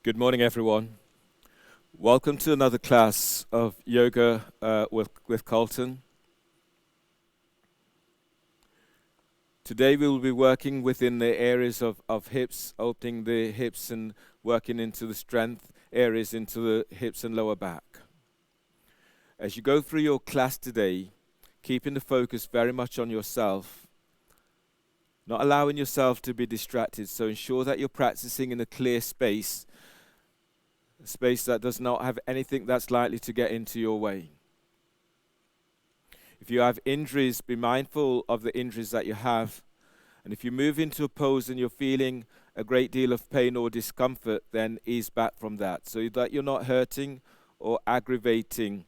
Good morning, everyone. Welcome to another class of yoga with Carlton. Today we will be working within the areas of hips, opening the hips and working into the strength areas into the hips and lower back. As you go through your class today, keeping the focus very much on yourself, not allowing yourself to be distracted, so ensure that you're practicing in a clear space, a space that does not have anything that's likely to get into your way. If you have injuries, be mindful of the injuries that you have. And if you move into a pose and you're feeling a great deal of pain or discomfort, then ease back from that so that you're not hurting or aggravating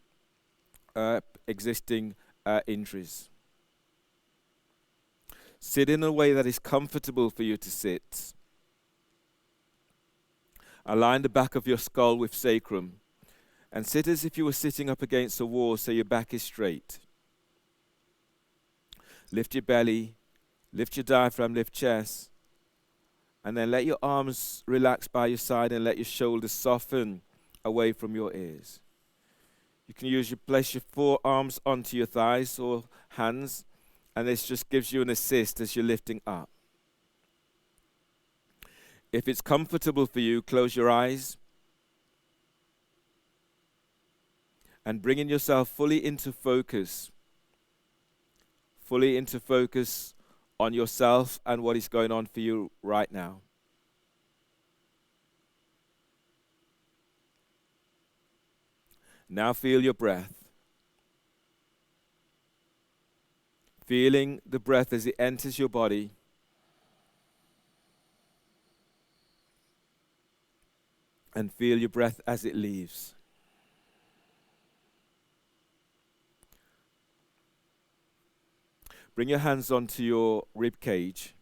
existing injuries. Sit in a way that is comfortable for you to sit. Align the back of your skull with sacrum and sit as if you were sitting up against a wall so your back is straight. Lift your belly, lift your diaphragm, lift chest, and then let your arms relax by your side and let your shoulders soften away from your ears. You can place your forearms onto your thighs or hands, and this just gives you an assist as you're lifting up. If it's comfortable for you, close your eyes and bringing yourself fully into focus on yourself and what is going on for you right now. Now feel your breath. Feeling the breath as it enters your body. And feel your breath as it leaves. Bring your hands onto your rib cage.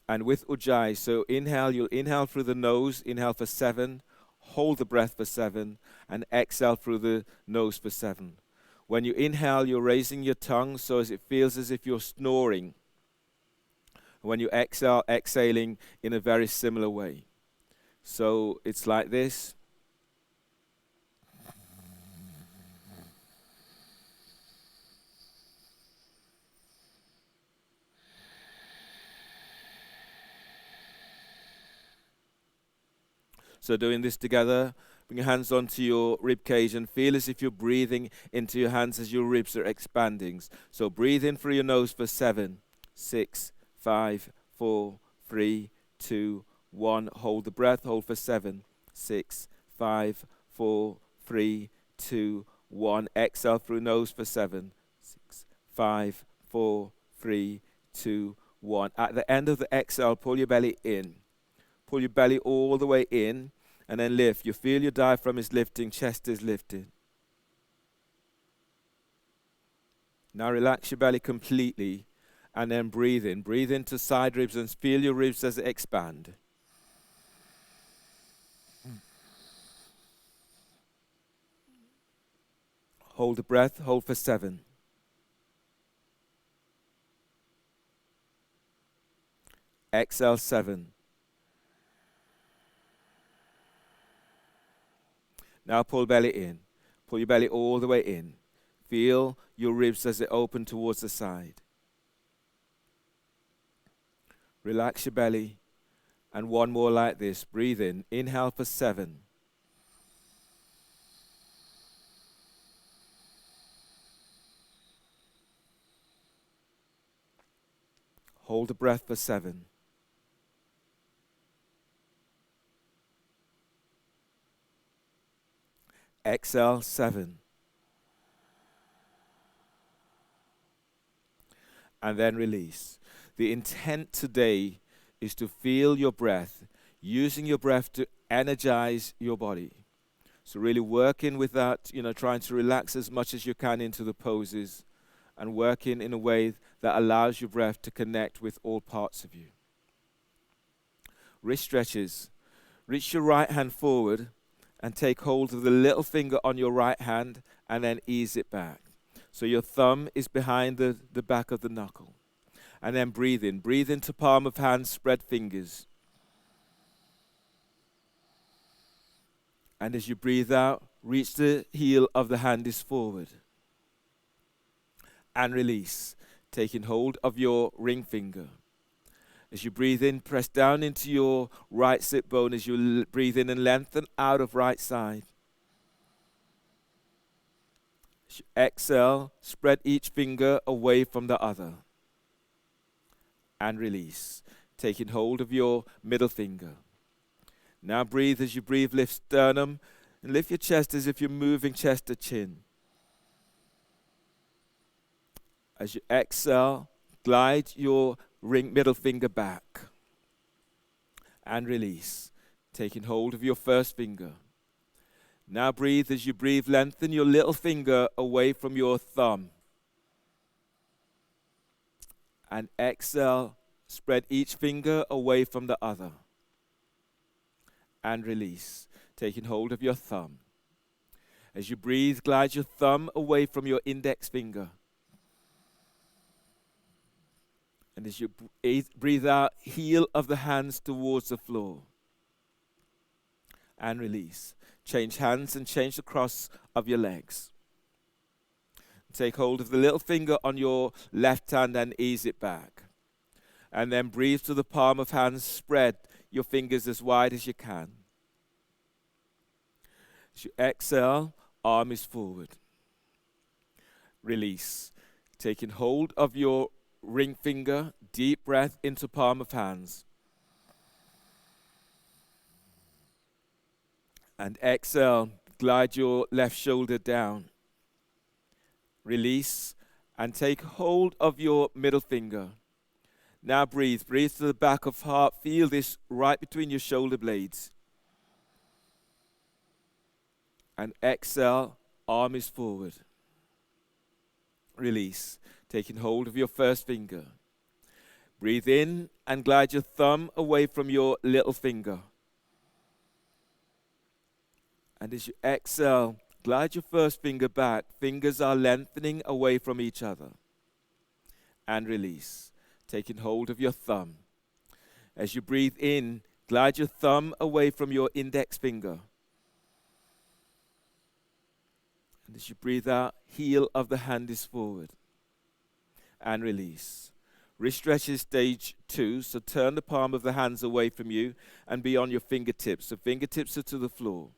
And with Ujjayi, so you'll inhale through the nose, inhale for 7, hold the breath for 7, and exhale through the nose for 7. When you inhale, you're raising your tongue so as it feels as if you're snoring. When you exhale, exhaling in a very similar way. So it's like this. So doing this together, bring your hands onto your rib cage and feel as if you're breathing into your hands as your ribs are expanding. So breathe in through your nose for 7, 6, 5, 4, 3, 2, 1. Hold the breath. Hold for 7, 6, 5, 4, 3, 2, 1. Exhale through nose for 7, 6, 5, 4, 3, 2, 1. At the end of the exhale, pull your belly in. Pull your belly all the way in and then lift. You feel your diaphragm is lifting, chest is lifted. Now relax your belly completely and then breathe in. Breathe into side ribs and feel your ribs as they expand. Hold the breath, hold for 7. Exhale 7. Now pull belly in. Pull your belly all the way in. Feel your ribs as they open towards the side. Relax your belly. And one more like this. Breathe in. Inhale for 7. Hold the breath for 7. Exhale 7. And then release. The intent today is to feel your breath, using your breath to energize your body. So really working with that, trying to relax as much as you can into the poses and working in a way that allows your breath to connect with all parts of you. Wrist stretches. Reach your right hand forward and take hold of the little finger on your right hand and then ease it back. So your thumb is behind the back of the knuckle. And then breathe in. Breathe into palm of hand, spread fingers. And as you breathe out, reach the heel of the hand is forward. And release, taking hold of your ring finger. As you breathe in, press down into your right sit bone as you breathe in and lengthen out of right side. As you exhale, spread each finger away from the other. And release, taking hold of your middle finger. Now breathe. As you breathe, lift sternum and lift your chest as if you're moving chest to chin. As you exhale, glide your middle finger back. And release, taking hold of your first finger. Now breathe. As you breathe, lengthen your little finger away from your thumb. And exhale, spread each finger away from the other. And release, taking hold of your thumb. As you breathe, glide your thumb away from your index finger. And as you breathe out, heel of the hands towards the floor. And release. Change hands and change the cross of your legs. Take hold of the little finger on your left hand and ease it back. And then breathe to the palm of hands. Spread your fingers as wide as you can. As you exhale, arm is forward. Release. Taking hold of your ring finger, deep breath into palm of hands. And exhale, glide your left shoulder down. Release and take hold of your middle finger. Now breathe. Breathe to the back of heart. Feel this right between your shoulder blades. And exhale, arm is forward. Release, taking hold of your first finger. Breathe in and glide your thumb away from your little finger. And as you exhale, glide your first finger back. Fingers are lengthening away from each other. And release, taking hold of your thumb. As you breathe in, glide your thumb away from your index finger. And as you breathe out, heel of the hand is forward. And release. Wrist stretch is stage 2, so turn the palm of the hands away from you and be on your fingertips. The fingertips are to the floor.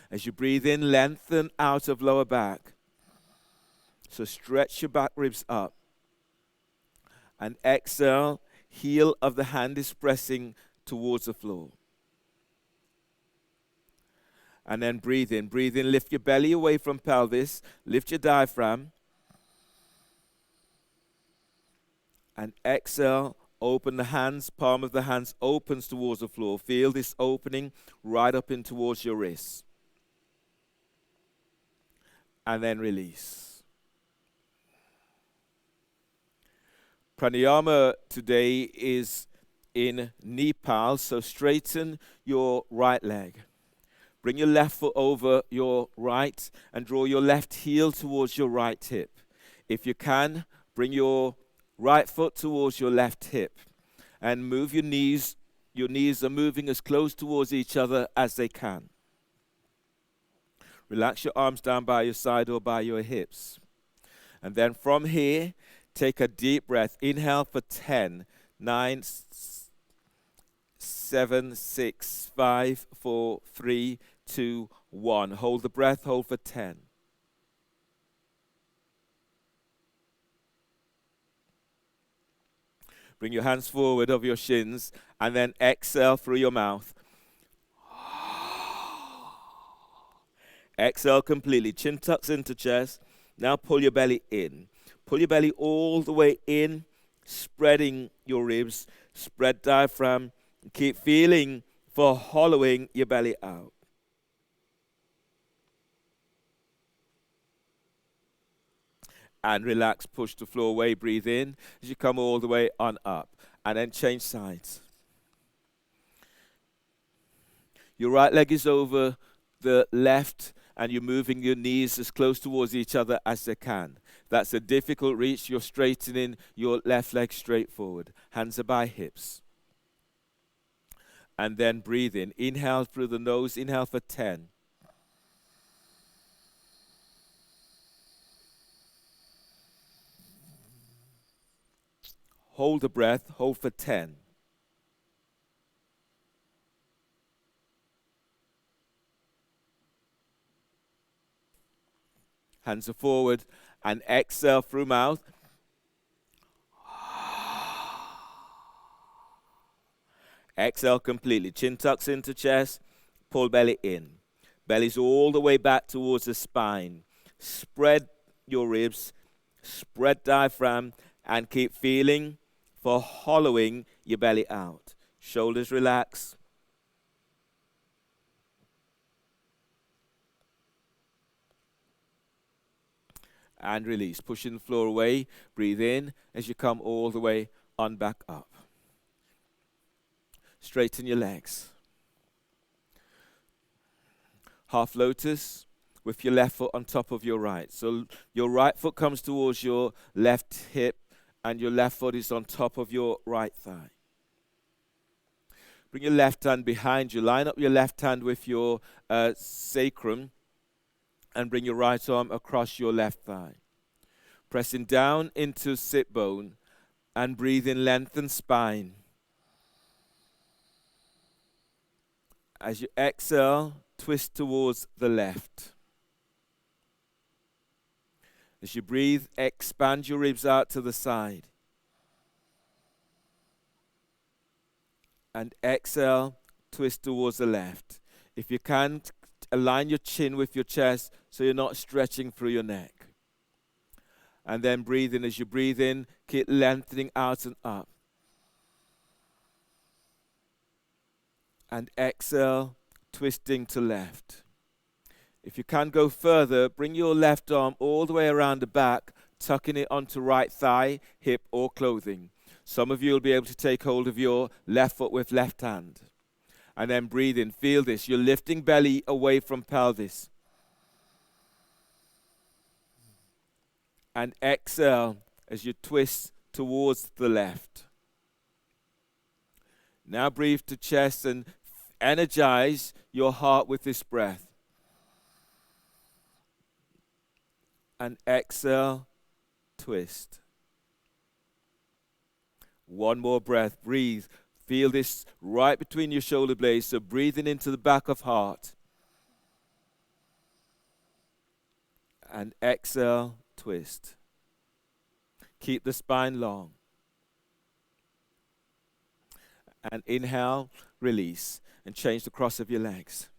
As you breathe in, lengthen out of lower back. So stretch your back ribs up. And exhale, heel of the hand is pressing towards the floor. And then breathe in. Breathe in, lift your belly away from pelvis. Lift your diaphragm. And exhale, open the hands. Palm of the hands opens towards the floor. Feel this opening right up in towards your wrists. And then release. Pranayama today is in Nepal, so straighten your right leg. Bring your left foot over your right and draw your left heel towards your right hip. If you can, bring your right foot towards your left hip and move your knees. Your knees are moving as close towards each other as they can. Relax your arms down by your side or by your hips. And then from here, take a deep breath. Inhale for 10, 9, 7, 6, 5, 4, 3, 2, 1. Hold the breath, hold for 10. Bring your hands forward over your shins and then exhale through your mouth. Exhale completely. Chin tucks into chest. Now pull your belly in. Pull your belly all the way in, spreading your ribs. Spread diaphragm. Keep feeling for hollowing your belly out. And relax, push the floor away, breathe in as you come all the way on up. And then change sides. Your right leg is over the left and you're moving your knees as close towards each other as they can. That's a difficult reach. You're straightening your left leg straight forward. Hands are by hips. And then breathe in. Inhale through the nose. Inhale for 10. Hold the breath. Hold for 10. Hands are forward. And exhale through mouth. Exhale completely. Chin tucks into chest. Pull belly in. Belly's all the way back towards the spine. Spread your ribs. Spread diaphragm. And keep feeling for hollowing your belly out. Shoulders relax. And release. Pushing the floor away. Breathe in as you come all the way on back up. Straighten your legs. Half lotus with your left foot on top of your right. So your right foot comes towards your left hip and your left foot is on top of your right thigh. Bring your left hand behind you. Line up your left hand with your sacrum and bring your right arm across your left thigh. Pressing down into sit bone and breathe in, lengthen spine. As you exhale, twist towards the left. As you breathe, expand your ribs out to the side. And exhale, twist towards the left. If you can, align your chin with your chest so you're not stretching through your neck. And then breathe in. As you breathe in, keep lengthening out and up. And exhale, twisting to left. If you can go further, bring your left arm all the way around the back, tucking it onto right thigh, hip, or clothing. Some of you will be able to take hold of your left foot with left hand. And then breathe in. Feel this. You're lifting belly away from pelvis. And exhale as you twist towards the left. Now breathe to chest and energize your heart with this breath. And exhale, twist. One more breath. Breathe. Feel this right between your shoulder blades. So breathing into the back of heart. And exhale, twist. Keep the spine long. And inhale, release, and change the cross of your legs.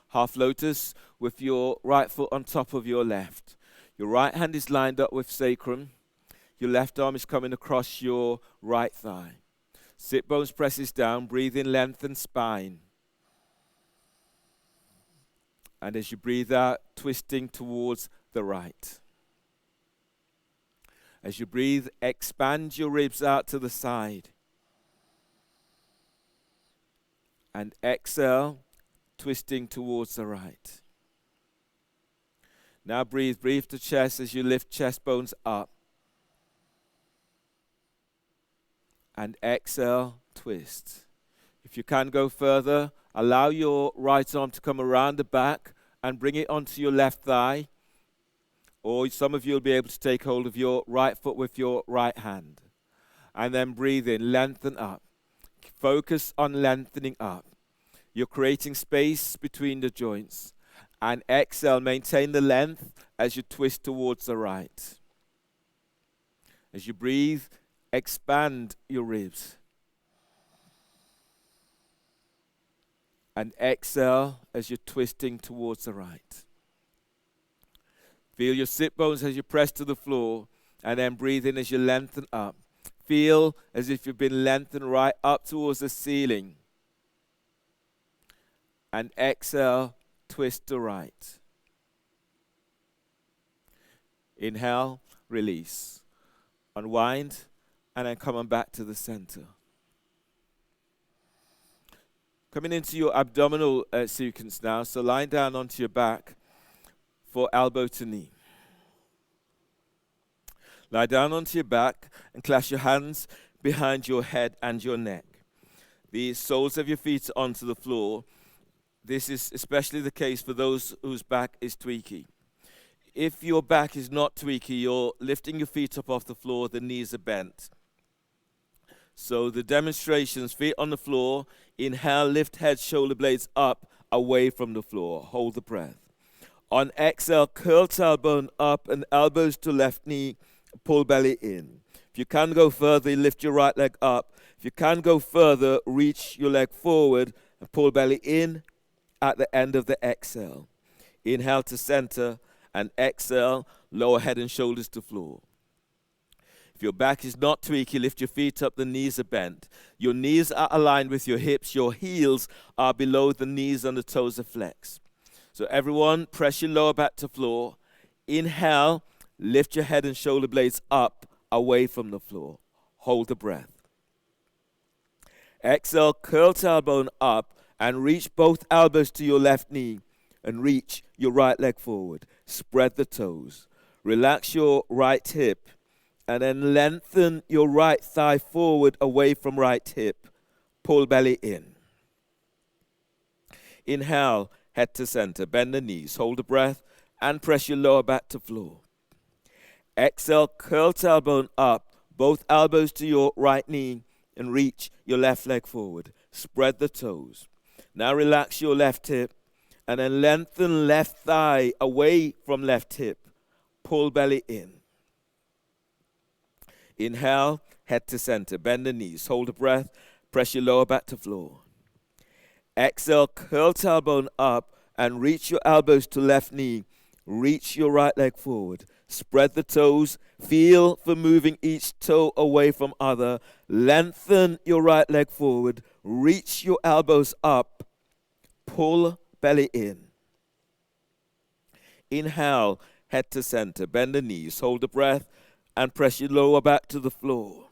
Half lotus with your right foot on top of your left. Your right hand is lined up with sacrum. Your left arm is coming across your right thigh. Sit bones presses down, breathe in, lengthen spine. And as you breathe out, twisting towards the right. As you breathe, expand your ribs out to the side. And exhale, twisting towards the right. Now breathe to chest as you lift chest bones up. And exhale, twist. If you can go further, allow your right arm to come around the back and bring it onto your left thigh. Or some of you will be able to take hold of your right foot with your right hand. And then breathe in, lengthen up. Focus on lengthening up. You're creating space between the joints. And exhale, maintain the length as you twist towards the right. As you breathe, expand your ribs. And exhale as you're twisting towards the right. Feel your sit bones as you press to the floor, and then breathe in as you lengthen up. Feel as if you've been lengthened right up towards the ceiling. And exhale, twist to right. Inhale, release. Unwind, and then come on back to the center. Coming into your abdominal sequence now, so lying down onto your back for elbow to knee. Lie down onto your back and clasp your hands behind your head and your neck. The soles of your feet onto the floor. This is especially the case for those whose back is tweaky. If your back is not tweaky, you're lifting your feet up off the floor, the knees are bent. So the demonstrations, feet on the floor, inhale, lift head, shoulder blades up, away from the floor. Hold the breath. On exhale, curl tailbone up and elbows to left knee, pull belly in. If you can go further, lift your right leg up. If you can go further, reach your leg forward and pull belly in at the end of the exhale. Inhale to center and exhale, lower head and shoulders to floor. If your back is not tweaky, lift your feet up, the knees are bent. Your knees are aligned with your hips. Your heels are below the knees and the toes are flexed. So everyone, press your lower back to floor. Inhale, lift your head and shoulder blades up, away from the floor. Hold the breath. Exhale, curl tailbone up and reach both elbows to your left knee and reach your right leg forward. Spread the toes. Relax your right hip and then lengthen your right thigh forward away from right hip. Pull belly in. Inhale, head to center. Bend the knees. Hold the breath and press your lower back to floor. Exhale, curl tailbone up, both elbows to your right knee and reach your left leg forward. Spread the toes. Now relax your left hip and then lengthen left thigh away from left hip. Pull belly in. Inhale, head to center. Bend the knees. Hold the breath. Press your lower back to floor. Exhale, curl tailbone up and reach your elbows to left knee. Reach your right leg forward. Spread the toes. Feel for moving each toe away from other. Lengthen your right leg forward. Reach your elbows up. Pull belly in. Inhale, head to center. Bend the knees. Hold the breath and press your lower back to the floor.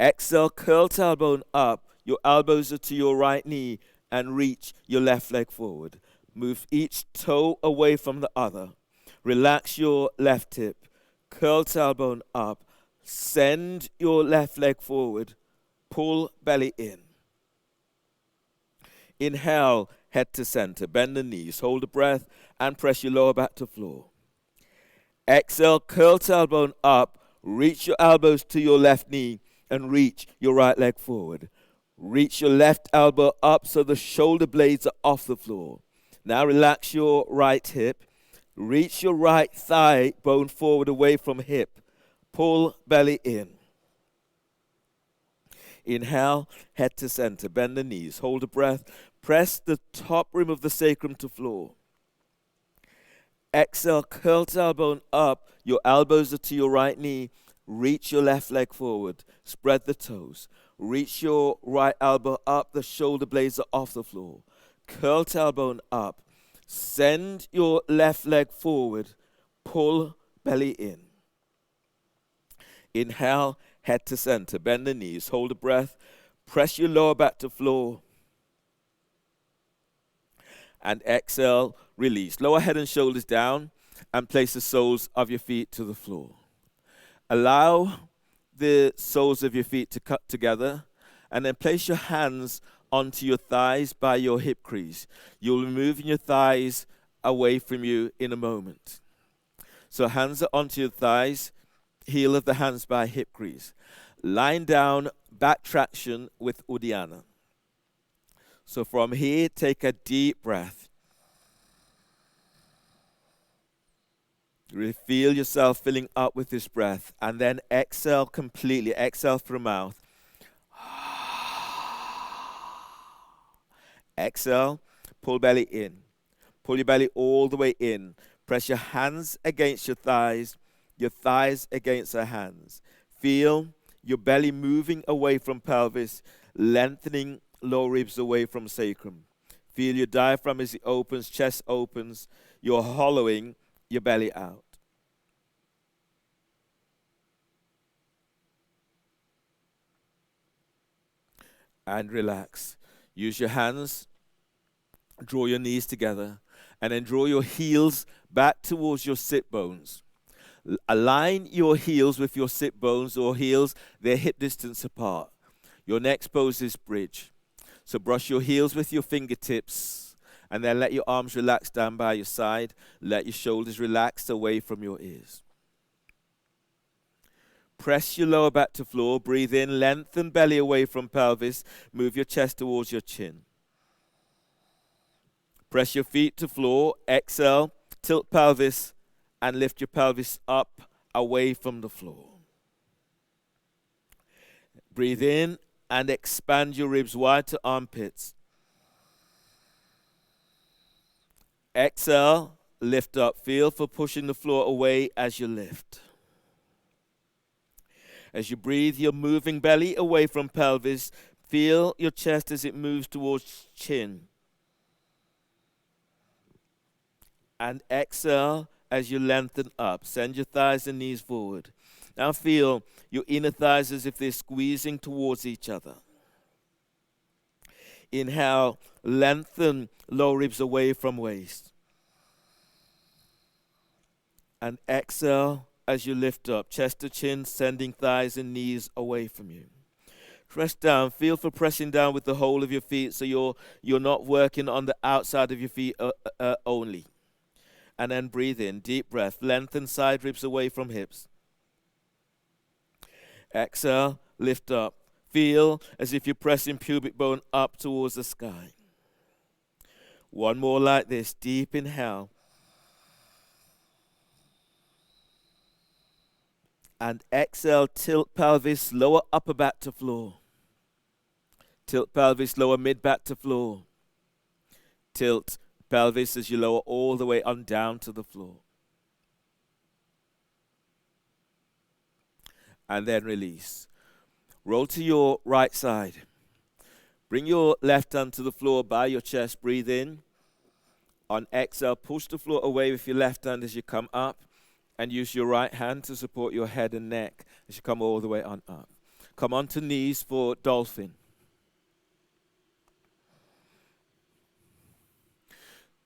Exhale, curl tailbone up. Your elbows are to your right knee and reach your left leg forward. Move each toe away from the other. Relax your left hip. Curl tailbone up. Send your left leg forward. Pull belly in. Inhale, head to center. Bend the knees. Hold the breath and press your lower back to floor. Exhale, curl tailbone up. Reach your elbows to your left knee and reach your right leg forward. Reach your left elbow up so the shoulder blades are off the floor. Now relax your right hip. Reach your right thigh bone forward away from hip. Pull belly in. Inhale, head to center. Bend the knees. Hold the breath. Press the top rim of the sacrum to floor. Exhale, curl tailbone up. Your elbows are to your right knee. Reach your left leg forward. Spread the toes. Reach your right elbow up. The shoulder blades are off the floor. Curl tailbone up. Send your left leg forward. Pull belly in. Inhale, head to center. Bend the knees. Hold the breath. Press your lower back to floor. And exhale, release. Lower head and shoulders down and place the soles of your feet to the floor. Allow the soles of your feet to cut together and then place your hands onto your thighs by your hip crease. You'll be moving your thighs away from you in a moment. So hands are onto your thighs, heel of the hands by hip crease. Lying down, back traction with Uddiyana. So from here, take a deep breath. Really feel yourself filling up with this breath. And then exhale completely. Exhale through mouth. Exhale, pull belly in. Pull your belly all the way in. Press your hands against your thighs against your hands. Feel your belly moving away from pelvis, lengthening lower ribs away from sacrum. Feel your diaphragm as it opens, chest opens. You're hollowing your belly out. And relax. Use your hands, draw your knees together, and then draw your heels back towards your sit bones. Align your heels with your sit bones or heels, they're hip distance apart. Your next pose is bridge. So brush your heels with your fingertips and then let your arms relax down by your side. Let your shoulders relax away from your ears. Press your lower back to floor. Breathe in, lengthen belly away from pelvis. Move your chest towards your chin. Press your feet to floor. Exhale, tilt pelvis and lift your pelvis up away from the floor. Breathe in and expand your ribs wide to armpits. Exhale, lift up. Feel for pushing the floor away as you lift. As you breathe, you're moving belly away from pelvis. Feel your chest as it moves towards chin. And exhale as you lengthen up. Send your thighs and knees forward. Now feel your inner thighs as if they're squeezing towards each other. Inhale, lengthen lower ribs away from waist. And exhale as you lift up, chest to chin, sending thighs and knees away from you. Press down. Feel for pressing down with the whole of your feet so you're not working on the outside of your feet only. And then breathe in. Deep breath. Lengthen side ribs away from hips. Exhale. Lift up. Feel as if you're pressing pubic bone up towards the sky. One more like this. Deep inhale. And exhale, tilt pelvis, lower upper back to floor. Tilt pelvis, lower mid back to floor. Tilt pelvis as you lower all the way on down to the floor. And then release. Roll to your right side. Bring your left hand to the floor by your chest. Breathe in. On exhale, push the floor away with your left hand as you come up. And use your right hand to support your head and neck as you come all the way on up. Come onto knees for Dolphin.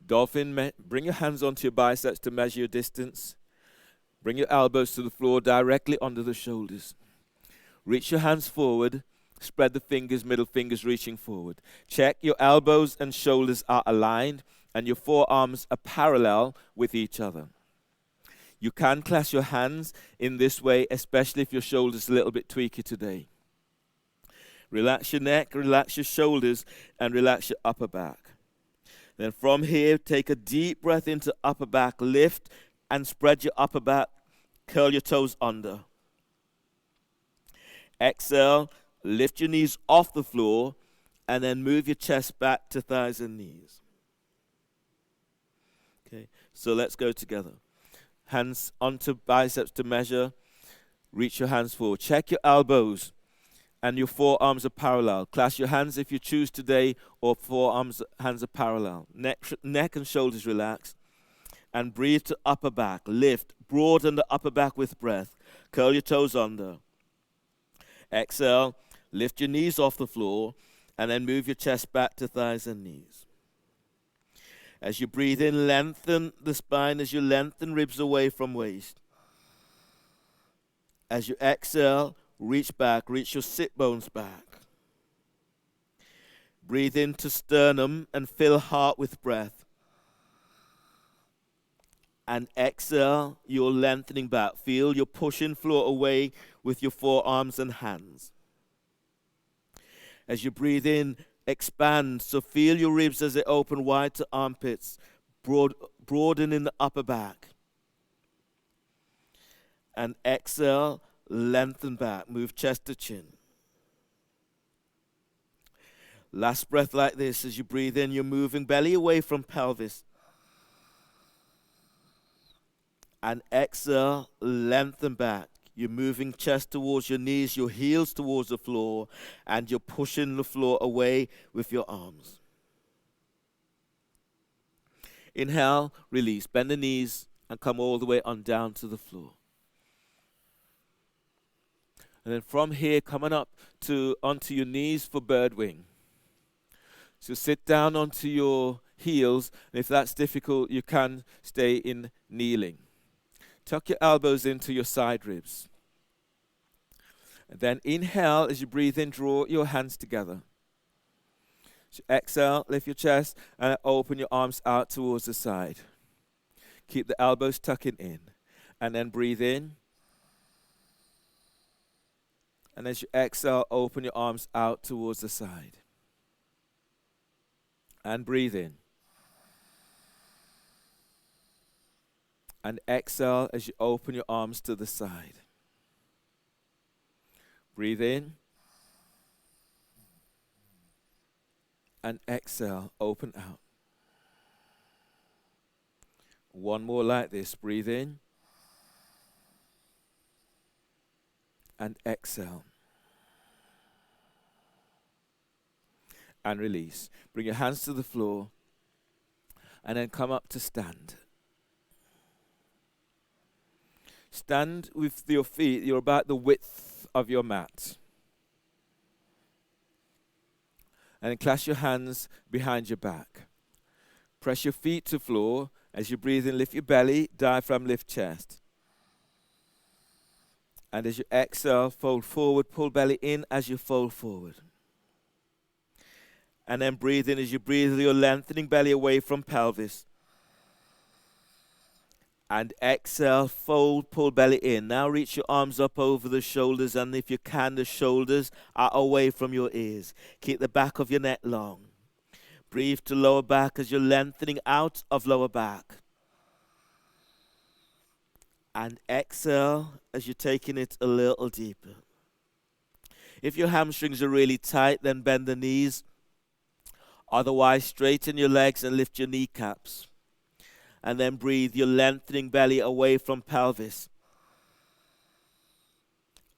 Dolphin, bring your hands onto your biceps to measure your distance. Bring your elbows to the floor directly under the shoulders. Reach your hands forward. Spread the fingers, middle fingers reaching forward. Check your elbows and shoulders are aligned and your forearms are parallel with each other. You can clasp your hands in this way, especially if your shoulder's a little bit tweaky today. Relax your neck, relax your shoulders, and relax your upper back. Then from here, take a deep breath into upper back, lift and spread your upper back, curl your toes under. Exhale, lift your knees off the floor, and then move your chest back to thighs and knees. Okay, so let's go together. Hands onto biceps to measure. Reach your hands forward. Check your elbows and your forearms are parallel. Clasp your hands if you choose today, or hands are parallel. Neck and shoulders relaxed. And breathe to upper back. Lift. Broaden the upper back with breath. Curl your toes under. Exhale. Lift your knees off the floor. And then move your chest back to thighs and knees. As you breathe in, lengthen the spine as you lengthen ribs away from waist. As you exhale, reach back, reach your sit bones back. Breathe into sternum and fill heart with breath. And exhale, you're lengthening back. Feel you're pushing floor away with your forearms and hands. As you breathe in, expand, so feel your ribs as they open wide to armpits, broaden in the upper back. And exhale, lengthen back, move chest to chin. Last breath like this. As you breathe in, you're moving belly away from pelvis. And exhale, lengthen back. You're moving chest towards your knees, your heels towards the floor, and you're pushing the floor away with your arms. Inhale, release. Bend the knees and come all the way on down to the floor. And then from here, coming up onto your knees for Birdwing. So sit down onto your heels, and if that's difficult, you can stay in kneeling. Tuck your elbows into your side ribs. And then inhale, as you breathe in, draw your hands together. So exhale, lift your chest, and open your arms out towards the side. Keep the elbows tucking in. And then breathe in. And as you exhale, open your arms out towards the side. And breathe in. And exhale as you open your arms to the side. Breathe in. And exhale, open out. One more like this. Breathe in. And exhale. And release. Bring your hands to the floor. And then come up to stand. Stand with your feet. You're about the width of your mat. And then clasp your hands behind your back. Press your feet to floor. As you breathe in, lift your belly, diaphragm, lift chest. And as you exhale, fold forward, pull belly in as you fold forward. And then breathe in. As you breathe, you're lengthening belly away from pelvis. And exhale, fold, pull belly in. Now reach your arms up over the shoulders, and if you can, the shoulders are away from your ears. Keep the back of your neck long. Breathe to lower back as you're lengthening out of lower back. And exhale as you're taking it a little deeper. If your hamstrings are really tight, then bend the knees. Otherwise, straighten your legs and lift your kneecaps. And then breathe, you're lengthening belly away from pelvis.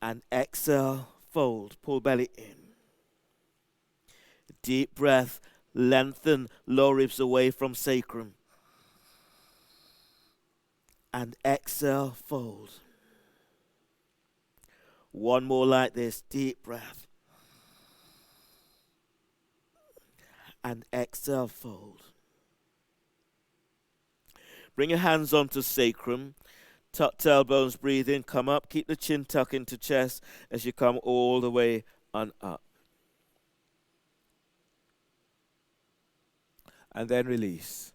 And exhale, fold, pull belly in. Deep breath, lengthen lower ribs away from sacrum. And exhale, fold. One more like this, deep breath. And exhale, fold. Bring your hands onto sacrum. Tuck tailbones, breathe in, come up. Keep the chin tucked into chest as you come all the way on up. And then release.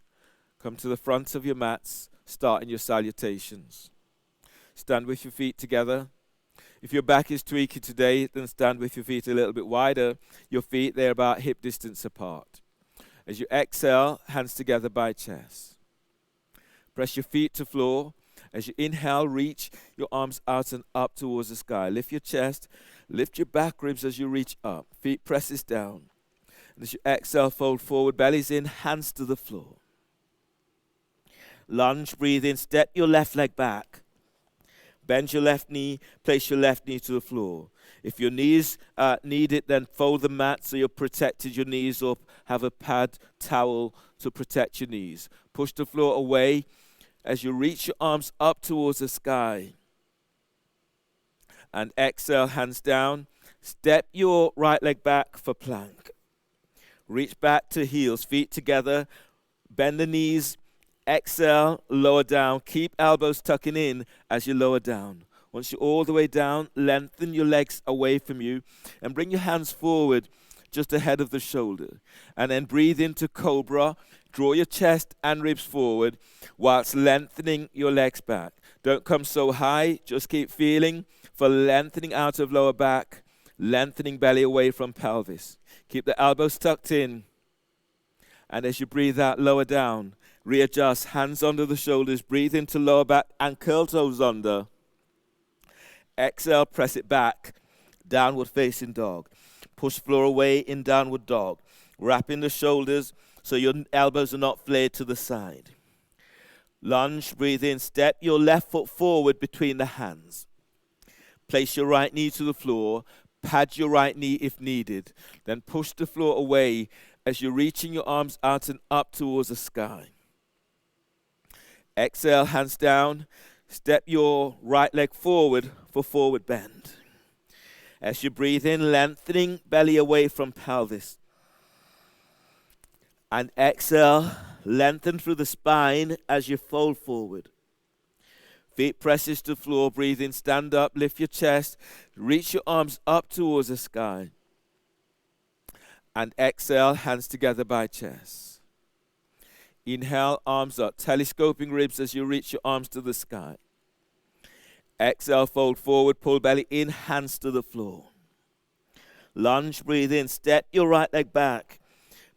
Come to the front of your mats, starting your salutations. Stand with your feet together. If your back is tweaky today, then stand with your feet a little bit wider. Your feet, they're about hip distance apart. As you exhale, hands together by chest. Press your feet to floor. As you inhale, reach your arms out and up towards the sky. Lift your chest. Lift your back ribs as you reach up. Feet presses down. And as you exhale, fold forward. Belly's in, hands to the floor. Lunge, breathe in. Step your left leg back. Bend your left knee. Place your left knee to the floor. If your knees need it, then fold the mat so you're protected your knees up. Have a pad, towel to protect your knees. Push the floor away. As you reach your arms up towards the sky. And exhale, hands down. Step your right leg back for plank. Reach back to heels, feet together. Bend the knees. Exhale, lower down. Keep elbows tucking in as you lower down. Once you're all the way down, lengthen your legs away from you. And bring your hands forward just ahead of the shoulder. And then breathe into cobra. Draw your chest and ribs forward whilst lengthening your legs back. Don't come so high. Just keep feeling for lengthening out of lower back, lengthening belly away from pelvis. Keep the elbows tucked in. And as you breathe out, lower down. Readjust, hands under the shoulders. Breathe into lower back and curl toes under. Exhale, press it back. Downward facing dog. Push floor away in downward dog. Wrap in the shoulders so your elbows are not flared to the side. Lunge, breathe in, step your left foot forward between the hands. Place your right knee to the floor, pad your right knee if needed. Then push the floor away as you're reaching your arms out and up towards the sky. Exhale, hands down. Step your right leg forward for forward bend. As you breathe in, lengthening belly away from pelvis. And exhale, lengthen through the spine as you fold forward. Feet presses to floor. Breathe in, stand up, lift your chest. Reach your arms up towards the sky. And exhale, hands together by chest. Inhale, arms up, telescoping ribs as you reach your arms to the sky. Exhale, fold forward, pull belly in, hands to the floor. Lunge, breathe in, step your right leg back.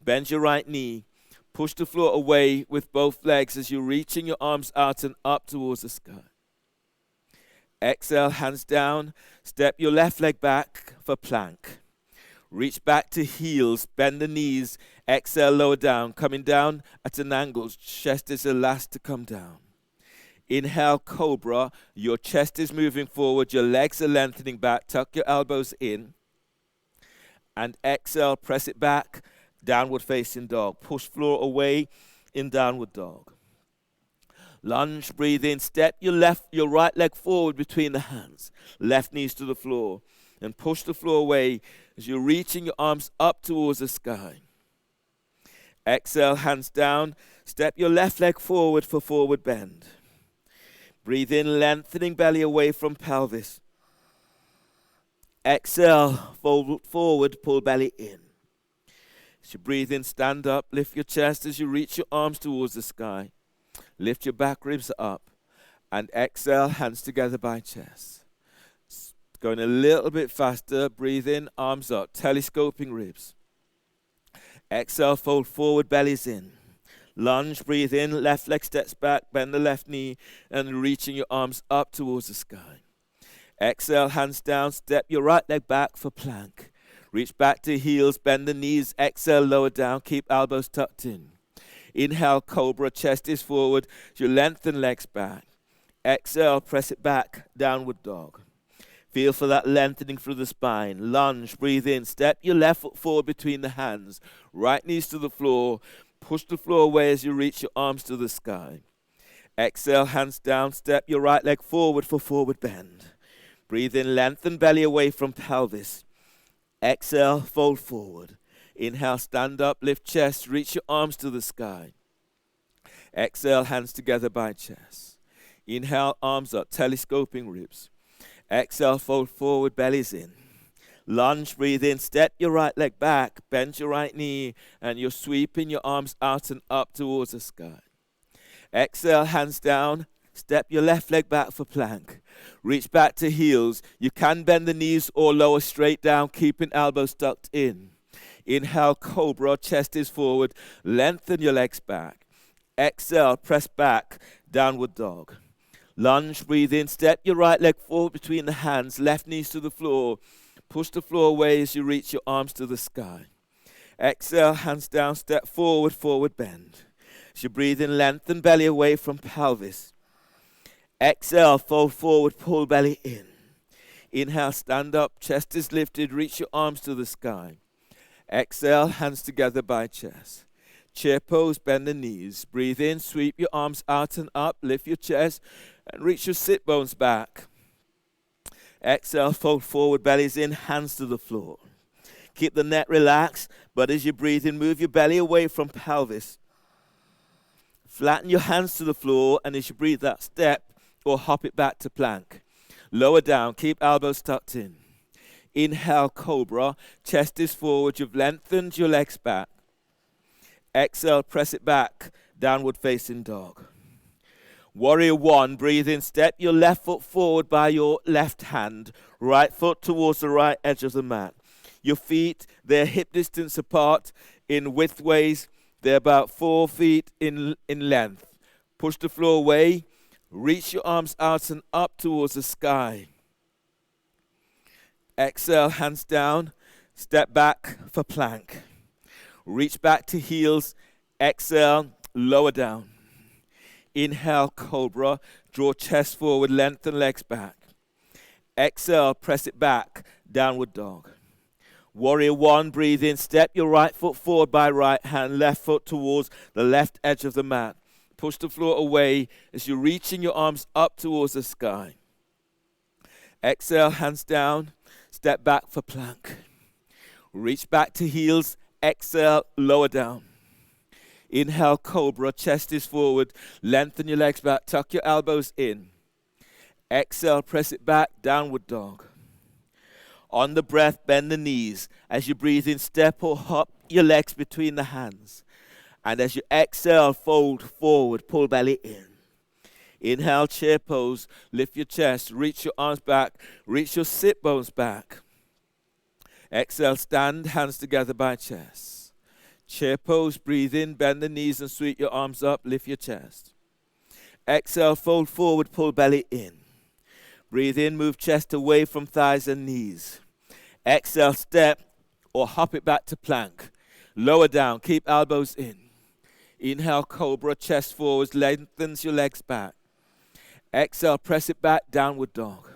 Bend your right knee. Push the floor away with both legs as you're reaching your arms out and up towards the sky. Exhale, hands down. Step your left leg back for plank. Reach back to heels, bend the knees. Exhale, lower down. Coming down at an angle. Chest is the last to come down. Inhale, cobra. Your chest is moving forward. Your legs are lengthening back. Tuck your elbows in. And exhale, press it back. Downward facing dog. Push floor away in downward dog. Lunge, breathe in. Step your right leg forward between the hands. Left knees to the floor. And push the floor away as you're reaching your arms up towards the sky. Exhale, hands down. Step your left leg forward for forward bend. Breathe in, lengthening belly away from pelvis. Exhale, fold forward, pull belly in. As you breathe in, stand up, lift your chest as you reach your arms towards the sky. Lift your back ribs up. And exhale, hands together by chest. Going a little bit faster, breathe in, arms up, telescoping ribs. Exhale, fold forward, bellies in. Lunge, breathe in, left leg steps back, bend the left knee, and reaching your arms up towards the sky. Exhale, hands down, step your right leg back for plank. Reach back to heels, bend the knees, exhale, lower down, keep elbows tucked in. Inhale, cobra, chest is forward, you lengthen legs back. Exhale, press it back, downward dog. Feel for that lengthening through the spine. Lunge, breathe in, step your left foot forward between the hands. Right knees to the floor. Push the floor away as you reach your arms to the sky. Exhale, hands down, step your right leg forward for forward bend. Breathe in, lengthen belly away from pelvis. Exhale, fold forward. Inhale, stand up, lift chest, reach your arms to the sky. Exhale, hands together by chest. Inhale, arms up, telescoping ribs. Exhale, fold forward, bellies in. Lunge, breathe in, step your right leg back, bend your right knee, and you're sweeping your arms out and up towards the sky. Exhale, hands down, step your left leg back for plank. Reach back to heels. You can bend the knees or lower straight down, keeping elbows tucked in. Inhale, cobra, chest is forward, lengthen your legs back. Exhale, press back, downward dog. Lunge, breathe in, step your right leg forward between the hands, left knees to the floor. Push the floor away as you reach your arms to the sky. Exhale, hands down, step forward, forward bend. As you breathe in, lengthen belly away from pelvis. Exhale, fold forward, pull belly in. Inhale, stand up, chest is lifted, reach your arms to the sky. Exhale, hands together by chest. Chair pose, bend the knees. Breathe in, sweep your arms out and up, lift your chest, and reach your sit bones back. Exhale, fold forward, bellies in, hands to the floor. Keep the neck relaxed, but as you breathe in, move your belly away from pelvis. Flatten your hands to the floor, and as you breathe that step, or hop it back to plank. Lower down, keep elbows tucked in. Inhale, cobra, chest is forward, you've lengthened your legs back. Exhale, press it back, downward facing dog. Warrior one, breathe in, step your left foot forward by your left hand, right foot towards the right edge of the mat. Your feet, they're hip distance apart in widthways, they're about 4 feet in length. Push the floor away, reach your arms out and up towards the sky. Exhale, hands down, step back for plank. Reach back to heels, exhale, lower down. Inhale, cobra, draw chest forward, lengthen legs back. Exhale, press it back, downward dog. Warrior one, breathe in, step your right foot forward by right hand, left foot towards the left edge of the mat. Push the floor away as you're reaching your arms up towards the sky. Exhale, hands down, step back for plank. Reach back to heels, exhale, lower down. Inhale, cobra, chest is forward, lengthen your legs back, tuck your elbows in. Exhale, press it back, downward dog. On the breath, bend the knees. As you breathe in, step or hop your legs between the hands. And as you exhale, fold forward, pull belly in. Inhale, chair pose, lift your chest, reach your arms back, reach your sit bones back. Exhale, stand, hands together by chest. Chair pose, breathe in, bend the knees and sweep your arms up, lift your chest. Exhale, fold forward, pull belly in. Breathe in, move chest away from thighs and knees. Exhale, step or hop it back to plank. Lower down, keep elbows in. Inhale, cobra, chest forwards, lengthens your legs back. Exhale, press it back, downward dog.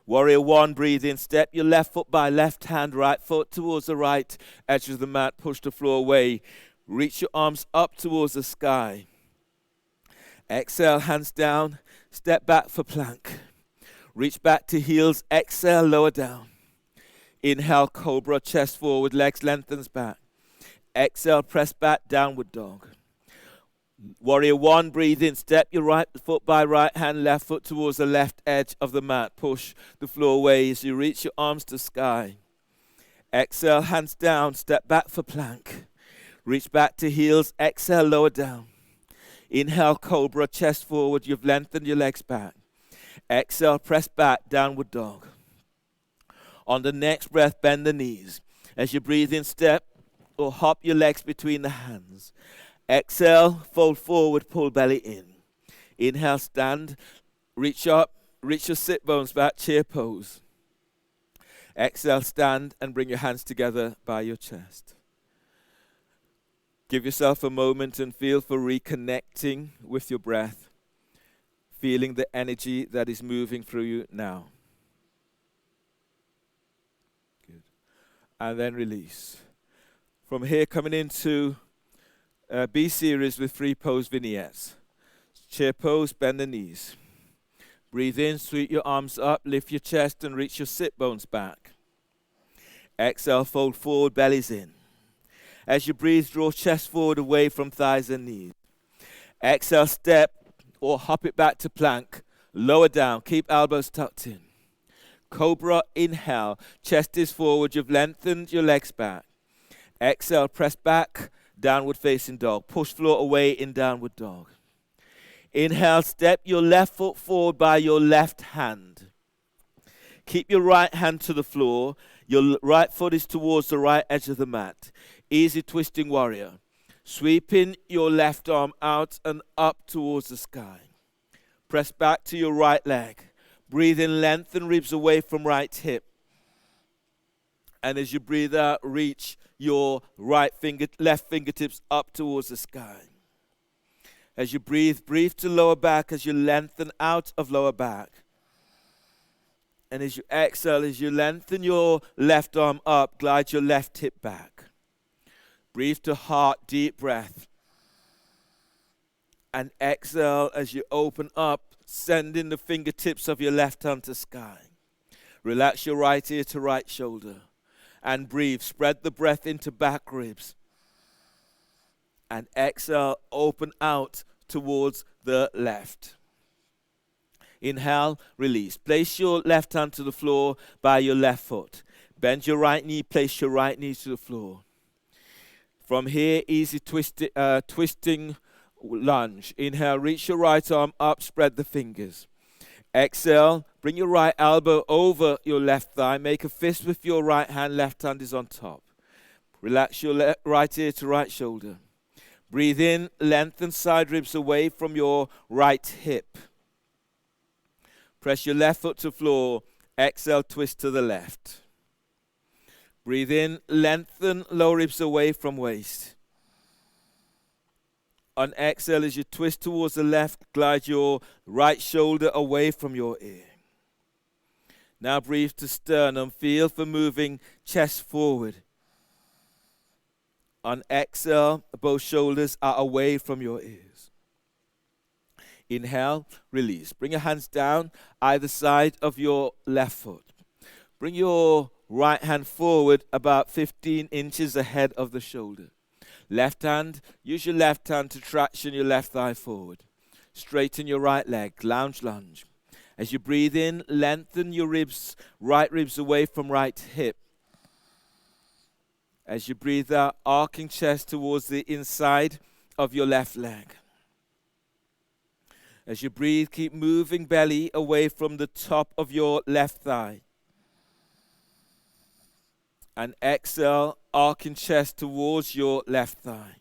Warrior one, breathe in, step your left foot by left hand, right foot towards the right edge of the mat, push the floor away. Reach your arms up towards the sky. Exhale, hands down, step back for plank. Reach back to heels, exhale, lower down. Inhale, cobra, chest forward, legs lengthens back. Exhale, press back, downward dog. Warrior one, breathe in, step your right foot by right hand, left foot towards the left edge of the mat. Push the floor away as you reach your arms to sky. Exhale, hands down, step back for plank. Reach back to heels, exhale, lower down. Inhale, cobra, chest forward, you've lengthened your legs back. Exhale, press back, downward dog. On the next breath, bend the knees. As you breathe in, step or hop your legs between the hands. Exhale, fold forward, pull belly in. Inhale, stand, reach up, reach your sit bones back, chair pose. Exhale, stand and bring your hands together by your chest. Give yourself a moment and feel for reconnecting with your breath, feeling the energy that is moving through you now. Good. And then release. From here, coming into B series with 3 pose vignettes. Chair pose, bend the knees. Breathe in, sweep your arms up, lift your chest and reach your sit bones back. Exhale, fold forward, bellies in. As you breathe, draw chest forward away from thighs and knees. Exhale, step or hop it back to plank. Lower down, keep elbows tucked in. Cobra, inhale, chest is forward, you've lengthened your legs back. Exhale, press back, downward facing dog. Push floor away in downward dog. Inhale, step your left foot forward by your left hand. Keep your right hand to the floor. Your right foot is towards the right edge of the mat. Easy twisting warrior. Sweeping your left arm out and up towards the sky. Press back to your right leg. Breathe in, lengthen ribs away from right hip. And as you breathe out, reach your left fingertips up towards the sky. As you breathe, breathe to lower back as you lengthen out of lower back. And as you exhale, as you lengthen your left arm up, glide your left hip back. Breathe to heart, deep breath. And exhale as you open up, sending the fingertips of your left hand to sky. Relax your right ear to right shoulder. And breathe, spread the breath into back ribs. And exhale, open out towards the left. Inhale, release. Place your left hand to the floor by your left foot. Bend your right knee, place your right knee to the floor. From here, easy twisting lunge. Inhale, reach your right arm up, spread the fingers. Exhale, bring your right elbow over your left thigh. Make a fist with your right hand, left hand is on top. Relax your right ear to right shoulder. Breathe in, lengthen side ribs away from your right hip. Press your left foot to floor. Exhale, twist to the left. Breathe in, lengthen lower ribs away from waist. On exhale, as you twist towards the left, glide your right shoulder away from your ear. Now breathe to sternum. Feel for moving chest forward. On exhale, both shoulders are away from your ears. Inhale, release. Bring your hands down either side of your left foot. Bring your right hand forward about 15 inches ahead of the shoulder. Left hand, use your left hand to traction your left thigh forward. Straighten your right leg, lounge lunge. As you breathe in, lengthen your ribs, right ribs away from right hip. As you breathe out, arcing chest towards the inside of your left leg. As you breathe, keep moving belly away from the top of your left thigh. And exhale, arcing chest towards your left thigh.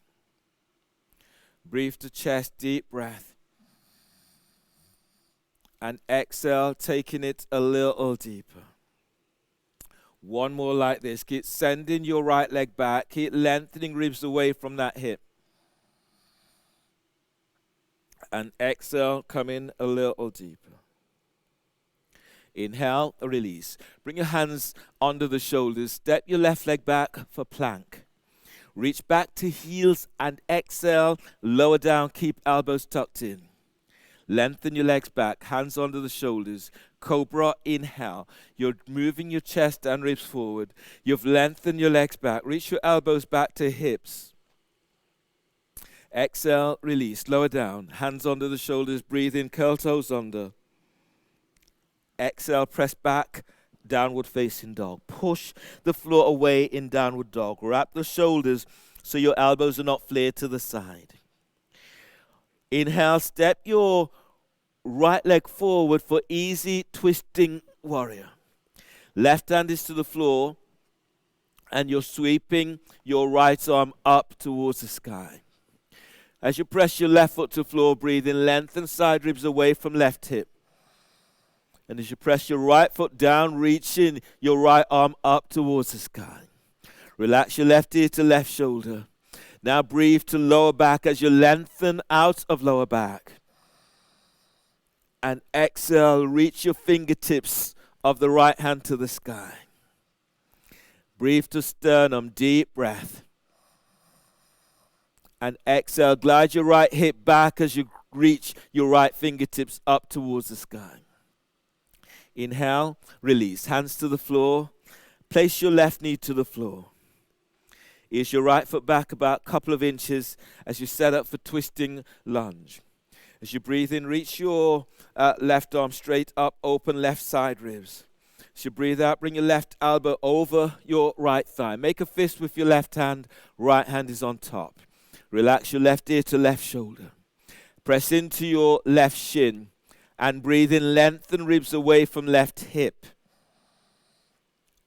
Breathe to chest, deep breath. And exhale, taking it a little deeper. One more like this. Keep sending your right leg back. Keep lengthening ribs away from that hip. And exhale, come in a little deeper. Inhale, release. Bring your hands under the shoulders. Step your left leg back for plank. Reach back to heels and exhale. Lower down, keep elbows tucked in. Lengthen your legs back, hands under the shoulders. Cobra, inhale. You're moving your chest and ribs forward. You've lengthened your legs back. Reach your elbows back to hips. Exhale, release, lower down, hands under the shoulders, breathe in, curl toes under. Exhale, press back, downward facing dog. Push the floor away in downward dog. Wrap the shoulders so your elbows are not flared to the side. Inhale, step your right leg forward for easy twisting warrior. Left hand is to the floor and you're sweeping your right arm up towards the sky. As you press your left foot to the floor, breathe in, lengthen side ribs away from left hip. And as you press your right foot down, reaching your right arm up towards the sky. Relax your left ear to left shoulder. Now breathe to lower back as you lengthen out of lower back. And exhale, reach your fingertips of the right hand to the sky. Breathe to sternum, deep breath. And exhale, glide your right hip back as you reach your right fingertips up towards the sky. Inhale, release, hands to the floor. Place your left knee to the floor. Ease your right foot back about a couple of inches as you set up for twisting lunge. As you breathe in, reach your left arm straight up, open left side ribs. As you breathe out, bring your left elbow over your right thigh. Make a fist with your left hand, right hand is on top. Relax your left ear to left shoulder. Press into your left shin and breathe in, lengthen ribs away from left hip.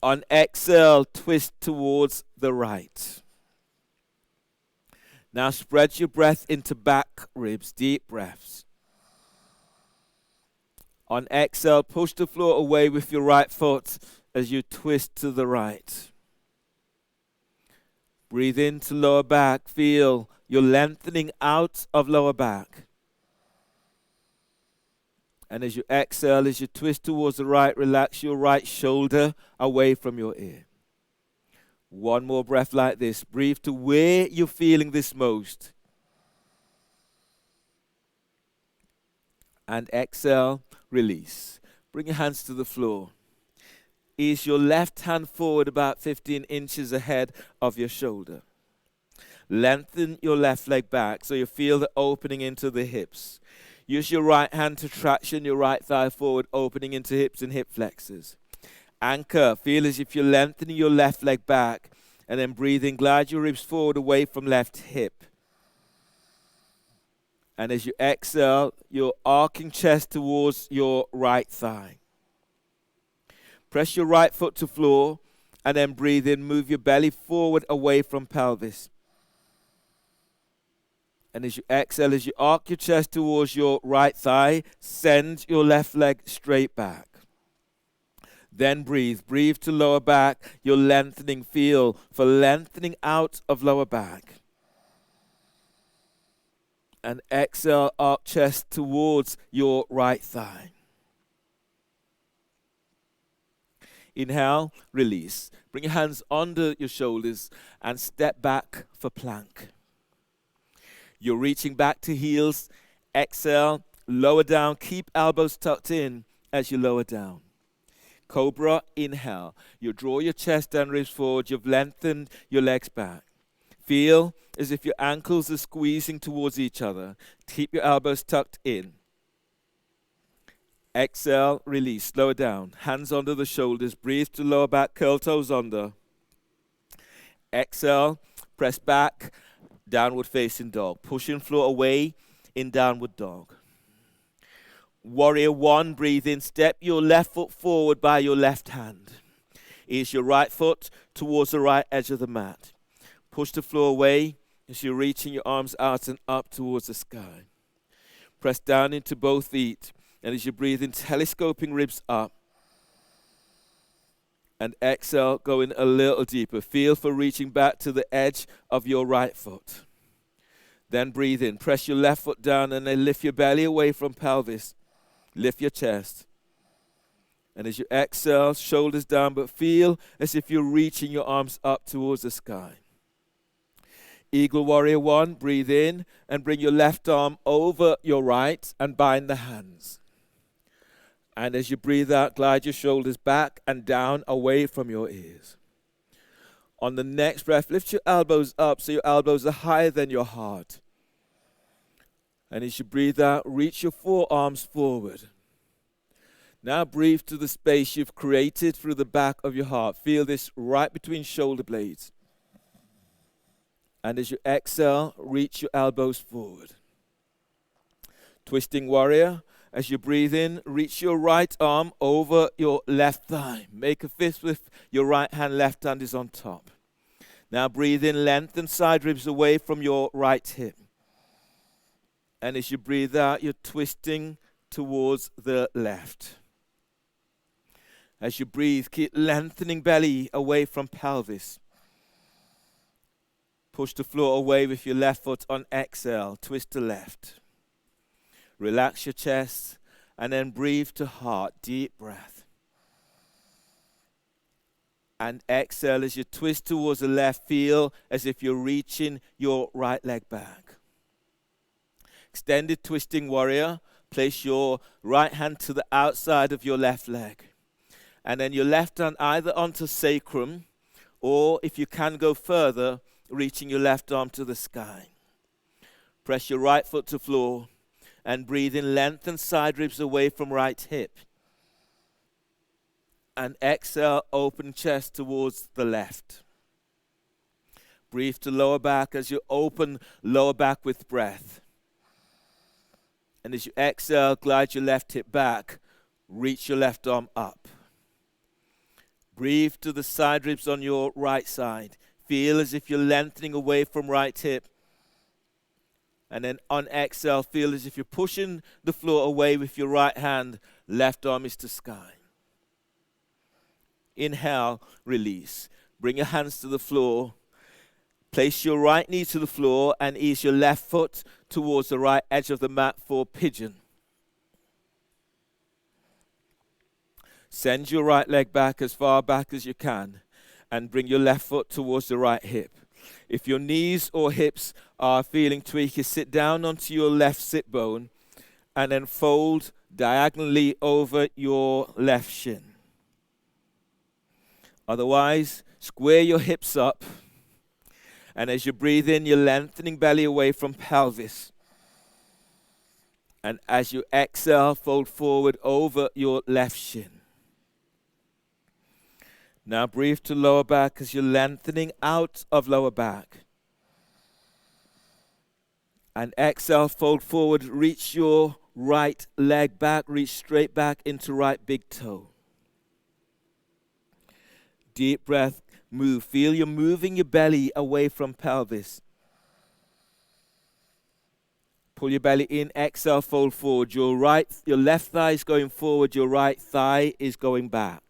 On exhale, twist towards the right. Now spread your breath into back ribs, deep breaths. On exhale, push the floor away with your right foot as you twist to the right. Breathe into lower back. Feel your lengthening out of lower back. And as you exhale, as you twist towards the right, relax your right shoulder away from your ear. One more breath like this. Breathe to where you're feeling this most. And exhale, release. Bring your hands to the floor. Ease your left hand forward about 15 inches ahead of your shoulder. Lengthen your left leg back so you feel the opening into the hips. Use your right hand to traction your right thigh forward, opening into hips and hip flexors. Anchor, feel as if you're lengthening your left leg back, and then breathing, glide your ribs forward away from left hip. And as you exhale, you're arcing chest towards your right thigh. Press your right foot to floor, and then breathe in, move your belly forward away from pelvis. And as you exhale, as you arc your chest towards your right thigh, send your left leg straight back. Then breathe. Breathe to lower back. You're lengthening. Feel for lengthening out of lower back. And exhale, arc chest towards your right thigh. Inhale, release. Bring your hands under your shoulders and step back for plank. You're reaching back to heels. Exhale, lower down. Keep elbows tucked in as you lower down. Cobra, inhale. You draw your chest and ribs forward. You've lengthened your legs back. Feel as if your ankles are squeezing towards each other. Keep your elbows tucked in. Exhale, release, slow down. Hands under the shoulders, breathe to lower back, curl toes under. Exhale, press back, downward facing dog. Pushing floor away in downward dog. Warrior one, breathe in, step your left foot forward by your left hand. Ease your right foot towards the right edge of the mat. Push the floor away as you're reaching your arms out and up towards the sky. Press down into both feet, and as you breathe in, telescoping ribs up. And exhale, going a little deeper. Feel for reaching back to the edge of your right foot. Then breathe in. Press your left foot down and then lift your belly away from pelvis. Lift your chest. And as you exhale, shoulders down, but feel as if you're reaching your arms up towards the sky. Eagle Warrior one, breathe in and bring your left arm over your right and bind the hands. And as you breathe out, glide your shoulders back and down away from your ears. On the next breath, lift your elbows up so your elbows are higher than your heart. And as you breathe out, reach your forearms forward. Now breathe to the space you've created through the back of your heart. Feel this right between shoulder blades. And as you exhale, reach your elbows forward. Twisting Warrior. As you breathe in, reach your right arm over your left thigh. Make a fist with your right hand, left hand is on top. Now breathe in, lengthen side ribs away from your right hip. And as you breathe out, you're twisting towards the left. As you breathe, keep lengthening belly away from pelvis. Push the floor away with your left foot on exhale. Twist to left. Relax your chest and then breathe to heart. Deep breath. And exhale as you twist towards the left. Feel as if you're reaching your right leg back. Extended twisting warrior. Place your right hand to the outside of your left leg. And then your left hand either onto sacrum or if you can go further, reaching your left arm to the sky. Press your right foot to floor. And breathe in, lengthen side ribs away from right hip. And exhale, open chest towards the left. Breathe to lower back as you open lower back with breath. And as you exhale, glide your left hip back. Reach your left arm up. Breathe to the side ribs on your right side. Feel as if you're lengthening away from right hip. And then on exhale, feel as if you're pushing the floor away with your right hand. Left arm is to sky. Inhale, release. Bring your hands to the floor. Place your right knee to the floor and ease your left foot towards the right edge of the mat for pigeon. Send your right leg back as far back as you can and bring your left foot towards the right hip. If your knees or hips are feeling tweaky, sit down onto your left sit bone and then fold diagonally over your left shin. Otherwise, square your hips up. And as you breathe in, you're lengthening belly away from pelvis. And as you exhale, fold forward over your left shin. Now breathe to lower back as you're lengthening out of lower back. And exhale, fold forward, reach your right leg back, reach straight back into right big toe. Deep breath, move. Feel you're moving your belly away from pelvis. Pull your belly in, exhale, fold forward. Your left thigh is going forward, your right thigh is going back.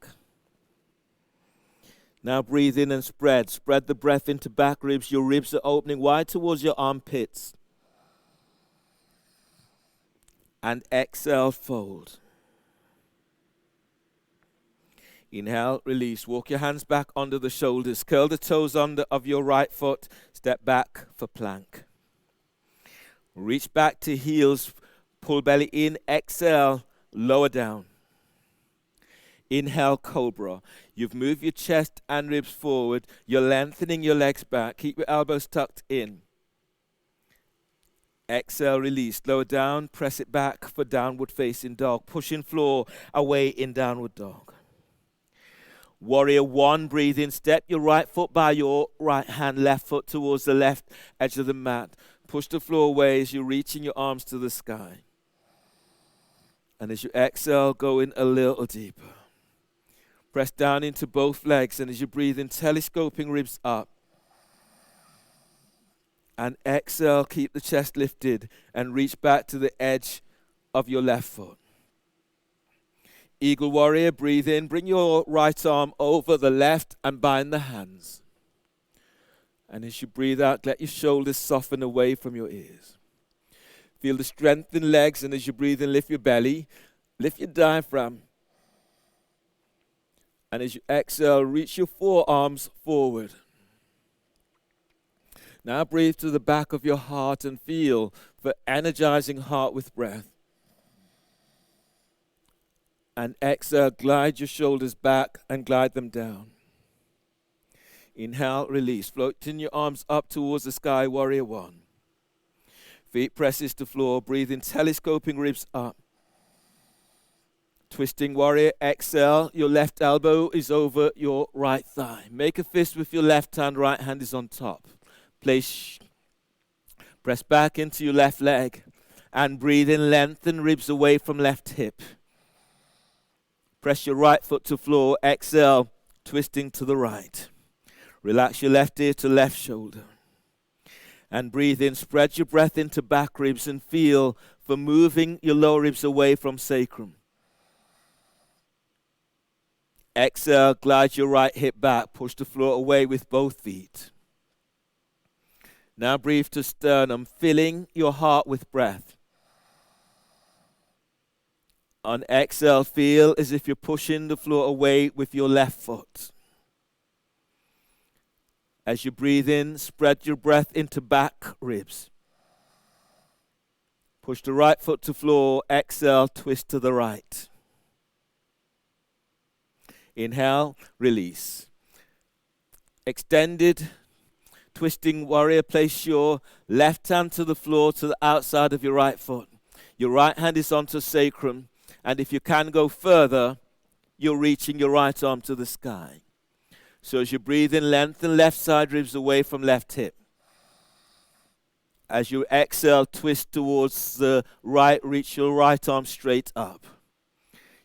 Now breathe in and spread. Spread the breath into back ribs. Your ribs are opening wide towards your armpits. And exhale, fold. Inhale, release. Walk your hands back under the shoulders. Curl the toes under of your right foot. Step back for plank. Reach back to heels. Pull belly in. Exhale, lower down. Inhale, cobra. You've moved your chest and ribs forward. You're lengthening your legs back. Keep your elbows tucked in. Exhale, release. Lower down, press it back for downward facing dog. Pushing floor away in downward dog. Warrior one, breathe in. Step your right foot by your right hand, left foot towards the left edge of the mat. Push the floor away as you're reaching your arms to the sky. And as you exhale, go in a little deeper. Press down into both legs, and as you breathe in, telescoping ribs up. And exhale, keep the chest lifted and reach back to the edge of your left foot. Eagle warrior, breathe in. Bring your right arm over the left and bind the hands. And as you breathe out, let your shoulders soften away from your ears. Feel the strengthened legs, and as you breathe in, lift your belly, lift your diaphragm. And as you exhale, reach your forearms forward. Now breathe to the back of your heart and feel the energizing heart with breath. And exhale, glide your shoulders back and glide them down. Inhale, release. Floating your arms up towards the sky, warrior one. Feet presses to floor. Breathe in, telescoping ribs up. Twisting warrior, exhale. Your left elbow is over your right thigh. Make a fist with your left hand, right hand is on top. Press back into your left leg and breathe in, lengthen ribs away from left hip. Press your right foot to floor, exhale, twisting to the right. Relax your left ear to left shoulder. And breathe in, spread your breath into back ribs and feel for moving your lower ribs away from sacrum. Exhale, glide your right hip back, push the floor away with both feet. Now breathe to sternum, filling your heart with breath. On exhale, feel as if you're pushing the floor away with your left foot. As you breathe in, spread your breath into back ribs. Push the right foot to floor, exhale, twist to the right. Inhale, release. Extended twisting warrior, place your left hand to the floor to the outside of your right foot. Your right hand is onto sacrum, and if you can go further, you're reaching your right arm to the sky. So as you breathe in, lengthen left side ribs away from left hip. As you exhale, twist towards the right, reach your right arm straight up.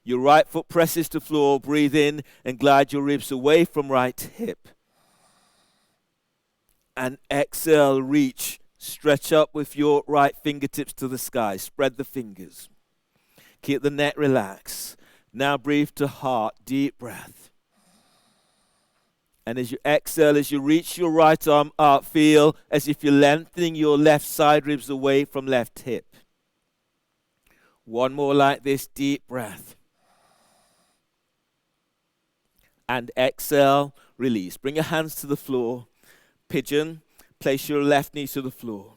Your right foot presses to floor, breathe in and glide your ribs away from right hip. And exhale, reach, stretch up with your right fingertips to the sky. Spread the fingers. Keep the neck relaxed. Now breathe to heart, deep breath. And as you exhale, as you reach your right arm up, feel as if you're lengthening your left side ribs away from left hip. One more like this, deep breath. And exhale, release. Bring your hands to the floor. Pigeon, place your left knee to the floor.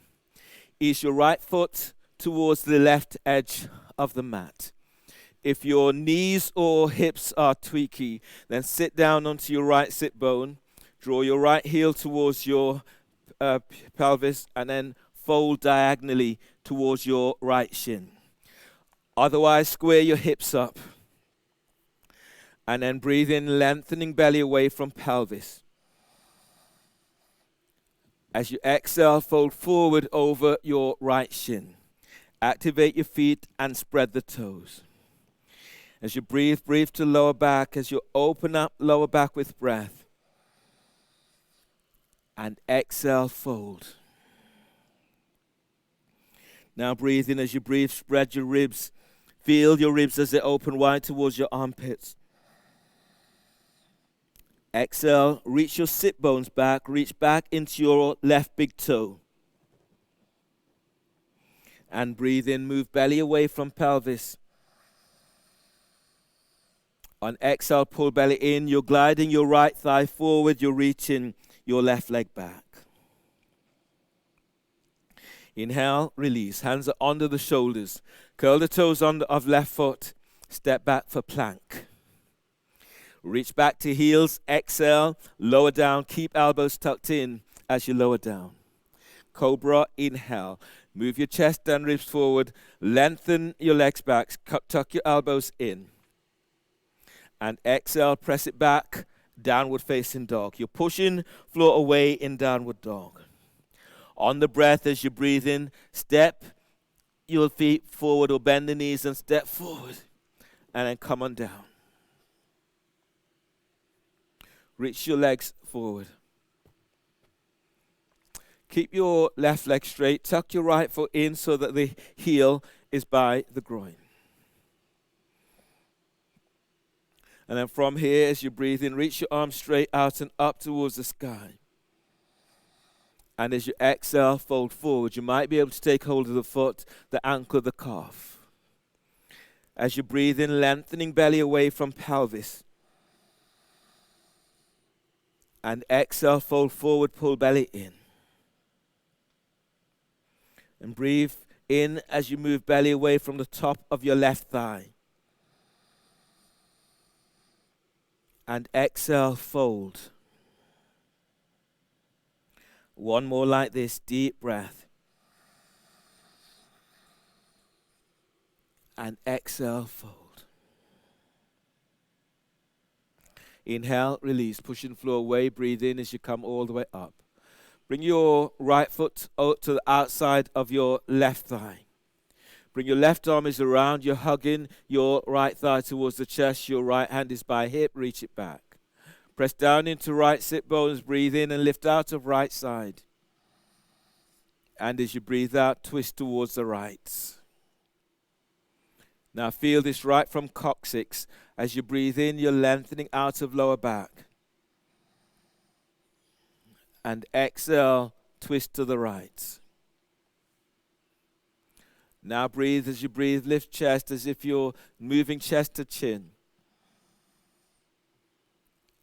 Ease your right foot towards the left edge of the mat. If your knees or hips are tweaky, then sit down onto your right sit bone. Draw your right heel towards your pelvis and then fold diagonally towards your right shin. Otherwise, square your hips up. And then breathe in, lengthening belly away from pelvis. As you exhale, fold forward over your right shin. Activate your feet and spread the toes. As you breathe, breathe to lower back. As you open up lower back with breath. And exhale, fold. Now breathe in. As you breathe, spread your ribs. Feel your ribs as they open wide towards your armpits. Exhale, reach your sit bones back. Reach back into your left big toe. And breathe in, move belly away from pelvis. On exhale, pull belly in. You're gliding your right thigh forward. You're reaching your left leg back. Inhale, release. Hands are under the shoulders. Curl the toes of left foot. Step back for plank. Reach back to heels. Exhale, lower down. Keep elbows tucked in as you lower down. Cobra, inhale. Move your chest and ribs forward. Lengthen your legs back. Tuck your elbows in. And exhale, press it back. Downward facing dog. You're pushing floor away in downward dog. On the breath, as you breathe in, step your feet forward or bend the knees and step forward. And then come on down. Reach your legs forward. Keep your left leg straight. Tuck your right foot in so that the heel is by the groin. And then from here, as you breathe in, reach your arms straight out and up towards the sky. And as you exhale, fold forward. You might be able to take hold of the foot, the ankle, the calf. As you breathe in, lengthening belly away from pelvis. And exhale, fold forward, pull belly in. And breathe in as you move belly away from the top of your left thigh. And exhale, fold. One more like this, deep breath. And exhale, fold. Inhale, release, pushing floor away, breathe in as you come all the way up. Bring your right foot out to the outside of your left thigh. Bring your left arm is around, you're hugging your right thigh towards the chest, your right hand is by hip, reach it back. Press down into right sit bones, breathe in and lift out of right side. And as you breathe out, twist towards the right. Now feel this right from coccyx. As you breathe in, you're lengthening out of lower back. And exhale, twist to the right. Now breathe as you breathe, lift chest as if you're moving chest to chin.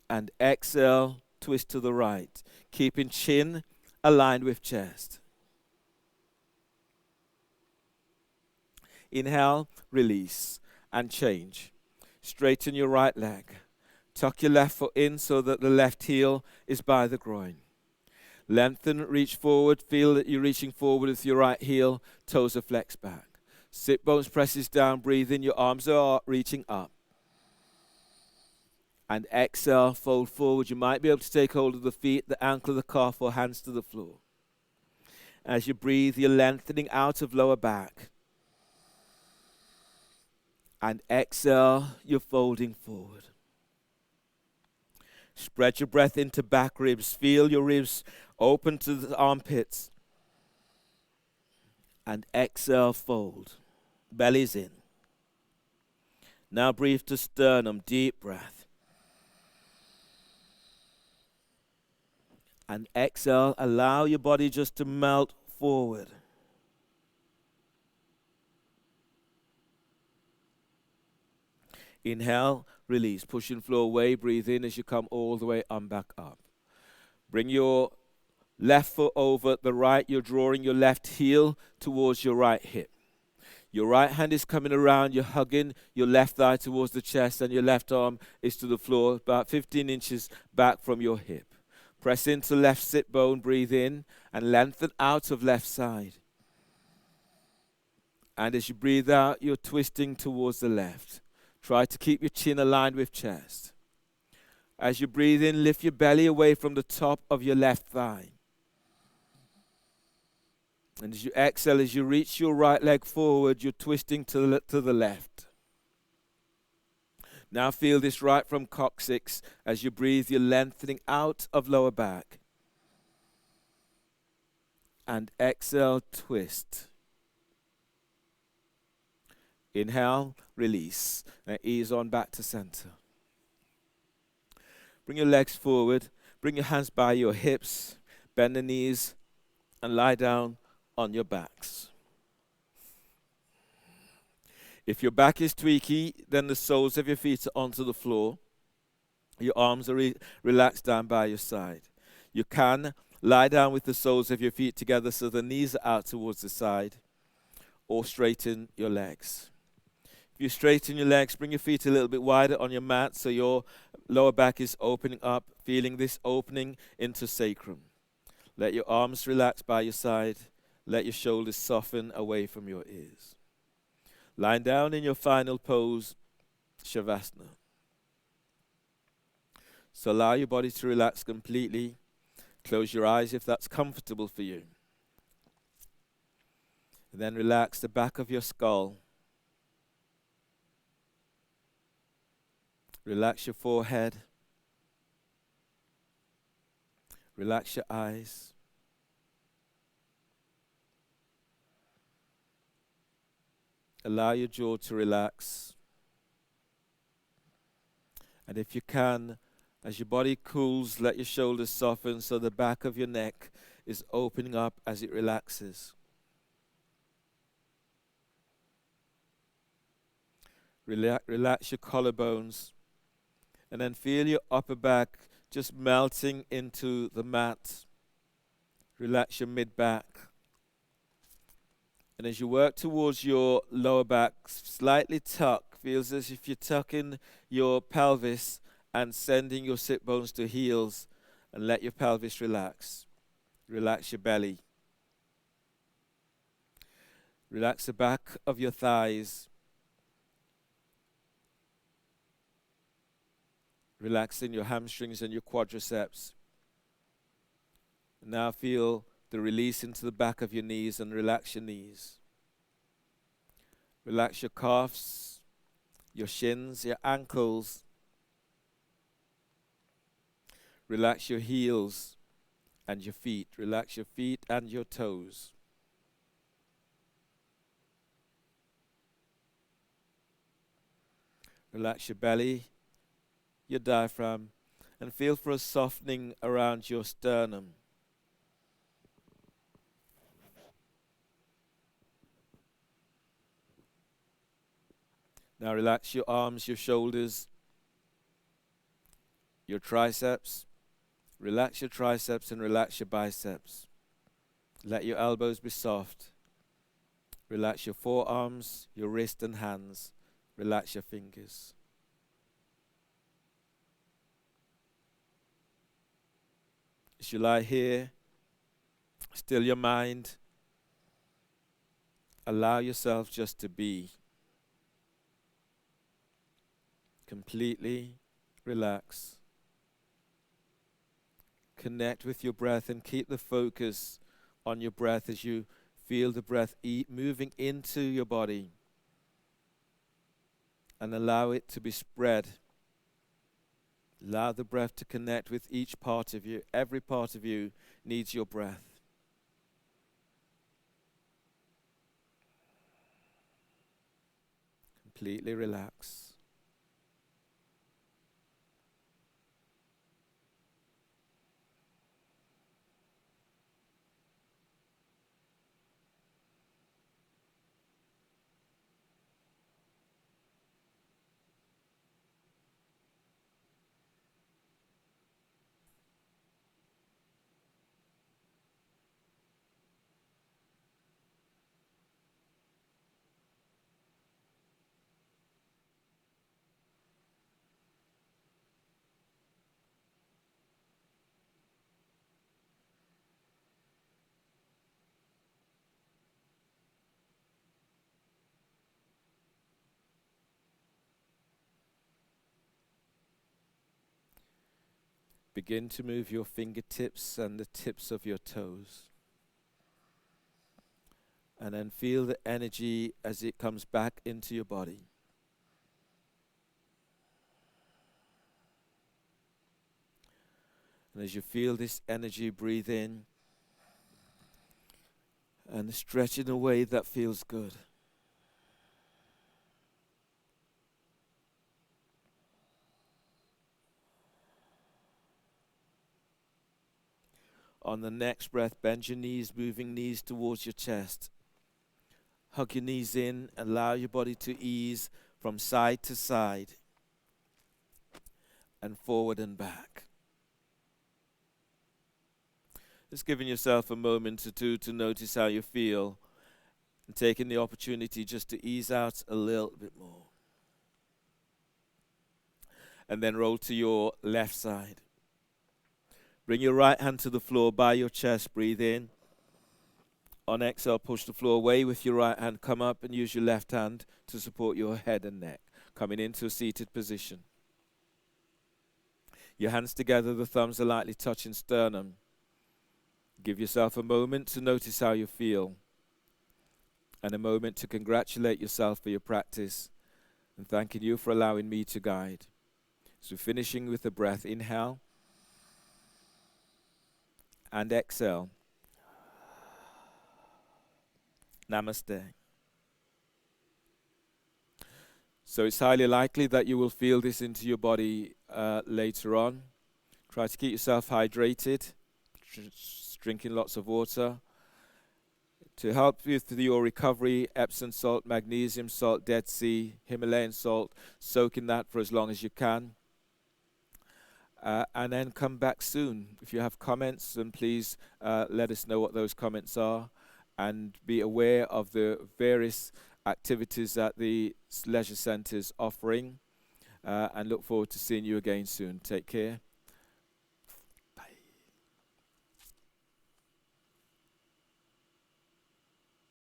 And exhale, twist to the right, keeping chin aligned with chest. Inhale, release, and change. Straighten your right leg. Tuck your left foot in so that the left heel is by the groin. Lengthen, reach forward, feel that you're reaching forward with your right heel, toes are flexed back. Sit bones presses down, breathe in, your arms are reaching up. And exhale, fold forward. You might be able to take hold of the feet, the ankle, the calf, or hands to the floor. As you breathe, you're lengthening out of lower back. And exhale, you're folding forward. Spread your breath into back ribs. Feel your ribs open to the armpits. And exhale, fold. Belly's in. Now breathe to sternum, deep breath. And exhale, allow your body just to melt forward. Inhale, release, pushing floor away, breathe in as you come all the way on back up. Bring your left foot over the right, you're drawing your left heel towards your right hip. Your right hand is coming around, you're hugging your left thigh towards the chest, and your left arm is to the floor, about 15 inches back from your hip. Press into left sit bone, breathe in, and lengthen out of left side. And as you breathe out, you're twisting towards the left. Try to keep your chin aligned with chest. As you breathe in, lift your belly away from the top of your left thigh. And as you exhale, as you reach your right leg forward, you're twisting to the left. Now feel this right from coccyx. As you breathe, you're lengthening out of lower back. And exhale, twist. Inhale, release. Now ease on back to center. Bring your legs forward. Bring your hands by your hips. Bend the knees and lie down on your backs. If your back is tweaky, then the soles of your feet are onto the floor. Your arms are relaxed down by your side. You can lie down with the soles of your feet together so the knees are out towards the side, or straighten your legs. If you straighten your legs, bring your feet a little bit wider on your mat so your lower back is opening up, feeling this opening into sacrum. Let your arms relax by your side. Let your shoulders soften away from your ears. Lying down in your final pose, Shavasana. So allow your body to relax completely. Close your eyes if that's comfortable for you. And then relax the back of your skull. Relax your forehead. Relax your eyes. Allow your jaw to relax. And if you can, as your body cools, let your shoulders soften so the back of your neck is opening up as it relaxes. Relax your collarbones. And then feel your upper back just melting into the mat. Relax your mid-back. And as you work towards your lower back, slightly tuck. Feels as if you're tucking your pelvis and sending your sit bones to heels. And let your pelvis relax. Relax your belly. Relax the back of your thighs. Relaxing your hamstrings and your quadriceps. Now feel the release into the back of your knees and relax your knees. Relax your calves, your shins, your ankles. Relax your heels and your feet. Relax your feet and your toes. Relax your belly, your diaphragm, and feel for a softening around your sternum. Now relax your arms, your shoulders, your triceps. Relax your triceps and relax your biceps. Let your elbows be soft. Relax your forearms, your wrist and hands. Relax your fingers. As you lie here, still your mind. Allow yourself just to be. Completely relax. Connect with your breath and keep the focus on your breath as you feel the breath moving into your body. And allow it to be spread. Allow the breath to connect with each part of you. Every part of you needs your breath. Completely relax. Begin to move your fingertips and the tips of your toes. And then feel the energy as it comes back into your body. And as you feel this energy, breathe in and stretch in a way that feels good. On the next breath, bend your knees, moving knees towards your chest. Hug your knees in, allow your body to ease from side to side and forward and back. Just giving yourself a moment or two to notice how you feel and taking the opportunity just to ease out a little bit more. And then roll to your left side. Bring your right hand to the floor by your chest. Breathe in. On exhale, push the floor away with your right hand. Come up and use your left hand to support your head and neck. Coming into a seated position. Your hands together, the thumbs are lightly touching sternum. Give yourself a moment to notice how you feel. And a moment to congratulate yourself for your practice. And thanking you for allowing me to guide. So finishing with the breath. Inhale. And exhale. Namaste. So it's highly likely that you will feel this into your body later on. Try to keep yourself hydrated, drinking lots of water. To help with your recovery, Epsom salt, magnesium salt, Dead Sea, Himalayan salt, soak in that for as long as you can. And then come back soon. If you have comments, then please let us know what those comments are. And be aware of the various activities that the leisure centre is offering. And look forward to seeing you again soon. Take care.